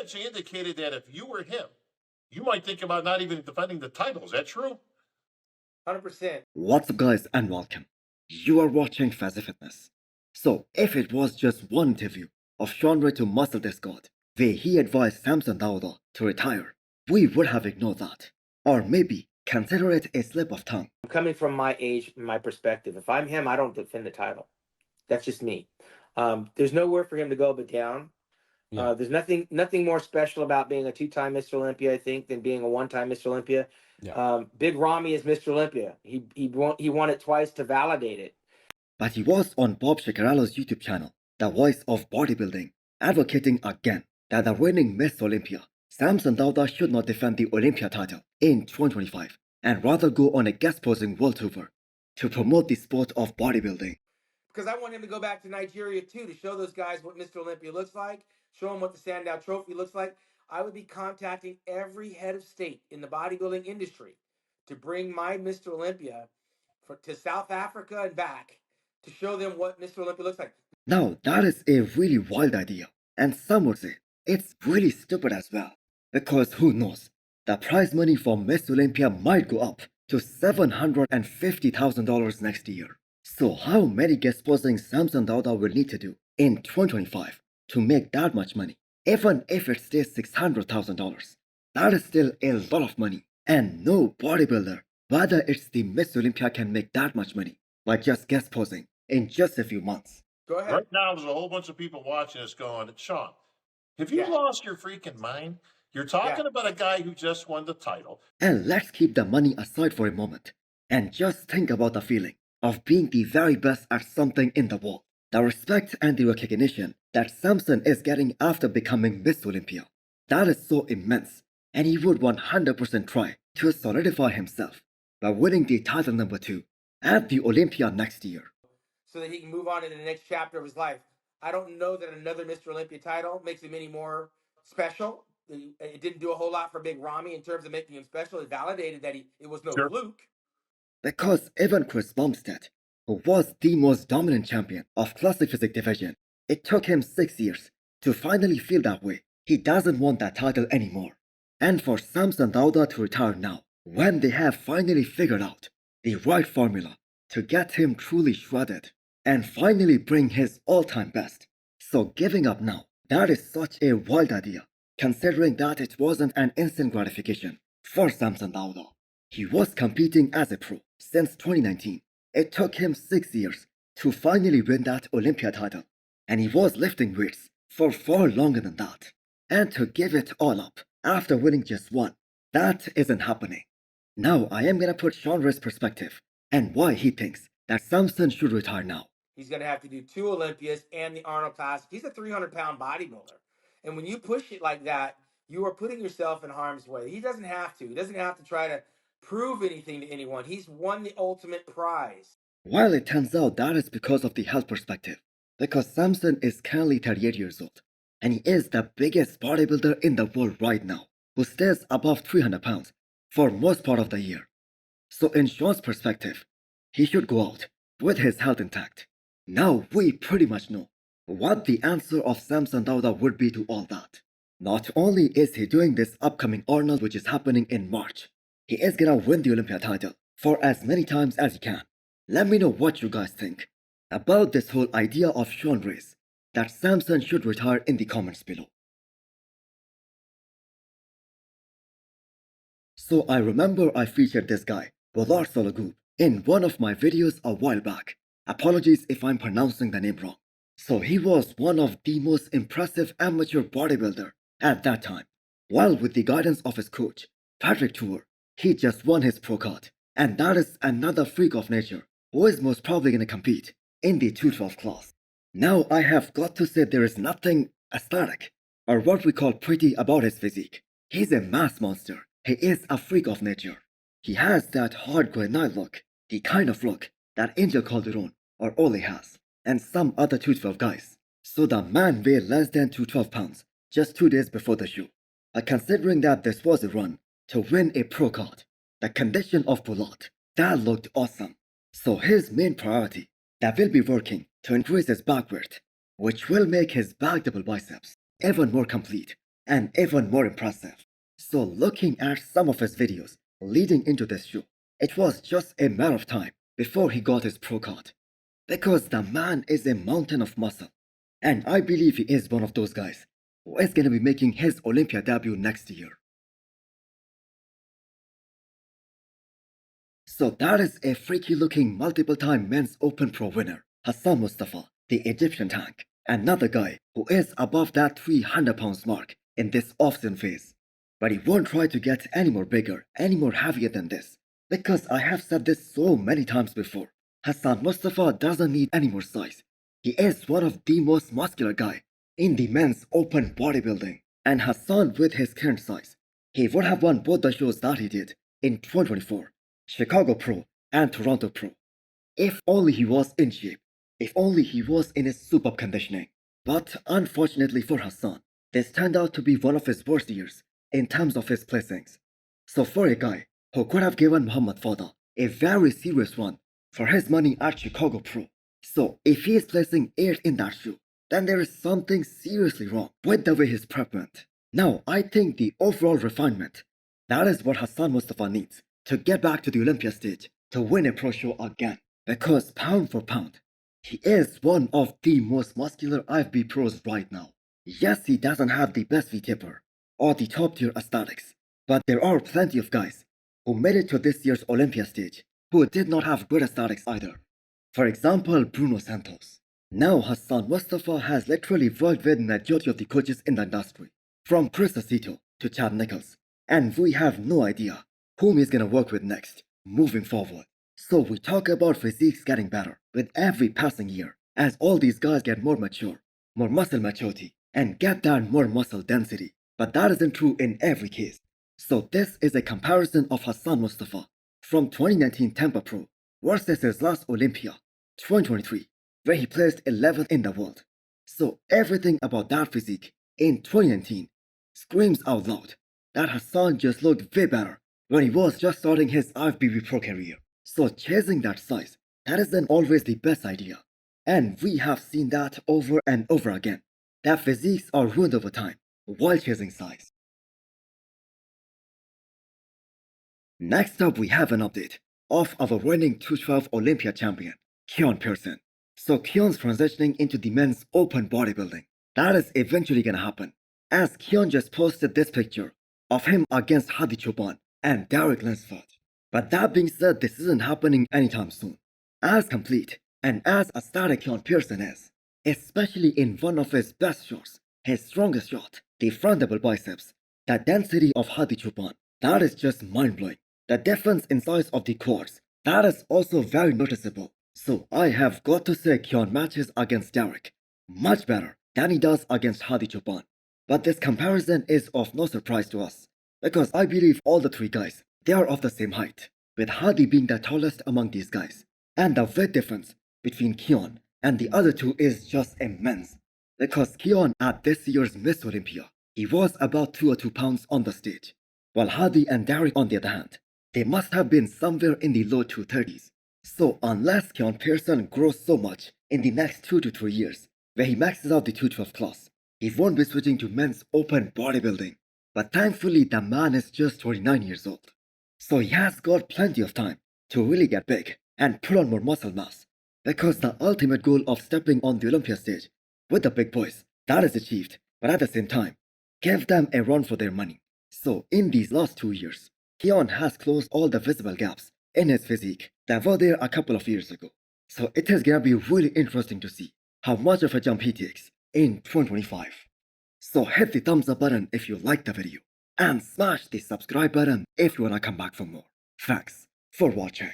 actually indicated that if you were him, you might think about not even defending the title. Is that true? 100%. What's up, guys, and welcome. You are watching Fazi Fitness. So, if it was just one interview of Sean Ray to Muscle This God, where he advised Samson Dauda to retire, we would have ignored that. Or maybe consider it a slip of tongue. Coming from my age, my perspective, if I'm him, I don't defend the title. That's just me. There's nowhere for him to go but down. Yeah. There's nothing more special about being a two-time Mr. Olympia, I think, than being a one-time Mr. Olympia. Yeah. Big Ramy is Mr. Olympia. He won it twice to validate it. But he was on Bob Ciccarello's YouTube channel, The Voice of Bodybuilding, advocating again that the reigning Miss Olympia, Samson Dauda, should not defend the Olympia title in 2025 and rather go on a guest posing world tour to promote the sport of bodybuilding. Because I want him to go back to Nigeria too, to show those guys what Mr. Olympia looks like, show them what the Sandow Trophy looks like. I would be contacting every head of state in the bodybuilding industry to bring my Mr. Olympia to South Africa and back to show them what Mr. Olympia looks like. Now, that is a really wild idea, and some would say it's really stupid as well. Because who knows, the prize money for Miss Olympia might go up to $750,000 next year. So how many guest posing Samson Dauda will need to do in 2025 to make that much money? Even if it stays $600,000, that is still a lot of money. And no bodybuilder, whether it's the Miss Olympia, can make that much money by just guest posing in just a few months. Go ahead. Right now, there's a whole bunch of people watching this going, Sean, have you lost your freaking mind? You're talking about a guy who just won the title. And let's keep the money aside for a moment and just think about the feeling of being the very best at something in the world. The respect and the recognition that Samson is getting after becoming Miss Olympia. That is so immense, and he would 100% try to solidify himself by winning the title number 2 at the Olympia next year. So that he can move on to the next chapter of his life. I don't know that another Mr. Olympia title makes him any more special. It didn't do a whole lot for Big Ramy in terms of making him special. It validated that it was no fluke. Because even Chris Bumstead, who was the most dominant champion of classic physique division, it took him 6 years to finally feel that way. He doesn't want that title anymore. And for Samson Dauda to retire now, when they have finally figured out the right formula to get him truly shredded and finally bring his all-time best. So giving up now, that is such a wild idea, considering that it wasn't an instant gratification for Samson Dauda. He was competing as a pro since 2019. It took him 6 years to finally win that Olympia title, and he was lifting weights for far longer than that. And to give it all up after winning just one, that isn't happening. Now I am gonna put Sean Ray's perspective and why he thinks that Samson should retire now. He's going to have to do 2 Olympias and the Arnold Classic. He's a 300-pound bodybuilder. And when you push it like that, you are putting yourself in harm's way. He doesn't have to. He doesn't have to try to prove anything to anyone. He's won the ultimate prize. Well, it turns out that is because of the health perspective. Because Samson is currently 38 years old, and he is the biggest bodybuilder in the world right now, who stays above 300 pounds for most part of the year. So in Sean's perspective, he should go out with his health intact. Now we pretty much know what the answer of Samson Dauda would be to all that. Not only is he doing this upcoming Arnold, which is happening in March, he is gonna win the Olympia title for as many times as he can. Let me know what you guys think about this whole idea of Sean Ray's that Samson should retire in the comments below. So I remember I featured this guy, Bolar Sologub, in one of my videos a while back. Apologies if I'm pronouncing the name wrong. So he was one of the most impressive amateur bodybuilder at that time. While with the guidance of his coach, Patrick Tour, he just won his pro card. And that is another freak of nature who is most probably going to compete in the 212 class. Now I have got to say there is nothing aesthetic or what we call pretty about his physique. He's a mass monster. He is a freak of nature. He has that hard granite look, the kind of look that Angel Calderon or Ole has, and some other 212 guys. So the man weighed less than 212 pounds just 2 days before the show. Considering that this was a run to win a pro card, the condition of Bulat, that looked awesome. So his main priority, that will be working to increase his back width, which will make his back double biceps even more complete and even more impressive. So looking at some of his videos leading into this show, it was just a matter of time before he got his pro card. Because the man is a mountain of muscle, and I believe he is one of those guys who is gonna be making his Olympia debut next year. So that is a freaky looking multiple time men's open pro winner, Hassan Mostafa, the Egyptian tank, another guy who is above that 300 pounds mark in this off-season phase. But he won't try to get any more bigger, any more heavier than this, because I have said this so many times before. Hassan Mostafa doesn't need any more size. He is one of the most muscular guy in the men's open bodybuilding. And Hassan, with his current size, he would have won both the shows that he did in 2024, Chicago Pro and Toronto Pro. If only he was in shape, if only he was in his superb conditioning. But unfortunately for Hassan, this turned out to be one of his worst years in terms of his placings. So for a guy who could have given Muhammad Fadal a very serious run for his money at Chicago Pro, so if he is placing 8th in that show, then there is something seriously wrong with the way his prep went. Now, I think the overall refinement, that is what Hassan Mostafa needs to get back to the Olympia stage to win a pro show again. Because pound for pound, he is one of the most muscular IFB pros right now. Yes, he doesn't have the best V-taper or the top tier aesthetics, but there are plenty of guys who made it to this year's Olympia stage who did not have good aesthetics either. For example, Bruno Santos. Now Hassan Mostafa has literally worked with majority of the coaches in the industry, from Chris Aceto to Chad Nichols, and we have no idea whom he's gonna work with next, moving forward. So we talk about physiques getting better with every passing year, as all these guys get more mature, more muscle maturity, and get that more muscle density. But that isn't true in every case. So this is a comparison of Hassan Mostafa from 2019 Tampa Pro versus his last Olympia, 2023, where he placed 11th in the world. So everything about that physique in 2019 screams out loud that Hassan just looked way better when he was just starting his IFBB pro career. So chasing that size, that isn't always the best idea. And we have seen that over and over again, that physiques are ruined over time while chasing size. Next up, we have an update of our reigning 212 Olympia champion, Keone Pearson. So Keone's transitioning into the men's open bodybuilding. That is eventually gonna happen, as Keone just posted this picture of him against Hadi and Derek Linsford. But that being said, this isn't happening anytime soon. As complete and as aesthetic Keone Pearson is, especially in one of his best shots, his strongest shot, the front double biceps, the density of Hadi that is just mind-blowing. The difference in size of the quads, that is also very noticeable. So I have got to say Keone matches against Derek much better than he does against Hadi. But this comparison is of no surprise to us, because I believe all the three guys, they are of the same height, with Hadi being the tallest among these guys. And the weight difference between Keone and the other two is just immense, because Keone at this year's Miss Olympia, he was about 202 pounds on the stage, while Hadi and Derek on the other hand, they must have been somewhere in the low 230s. So unless Keone Pearson grows so much in the next 2 to 3 years, where he maxes out the 212 class, he won't be switching to men's open bodybuilding. But thankfully the man is just 29 years old. So he has got plenty of time to really get big and put on more muscle mass. Because the ultimate goal of stepping on the Olympia stage with the big boys, that is achieved, but at the same time, give them a run for their money. So in these last 2 years, Keone has closed all the visible gaps in his physique that were there a couple of years ago. So it is gonna be really interesting to see how much of a jump he takes in 2025. So hit the thumbs up button if you liked the video, and smash the subscribe button if you wanna come back for more. Thanks for watching.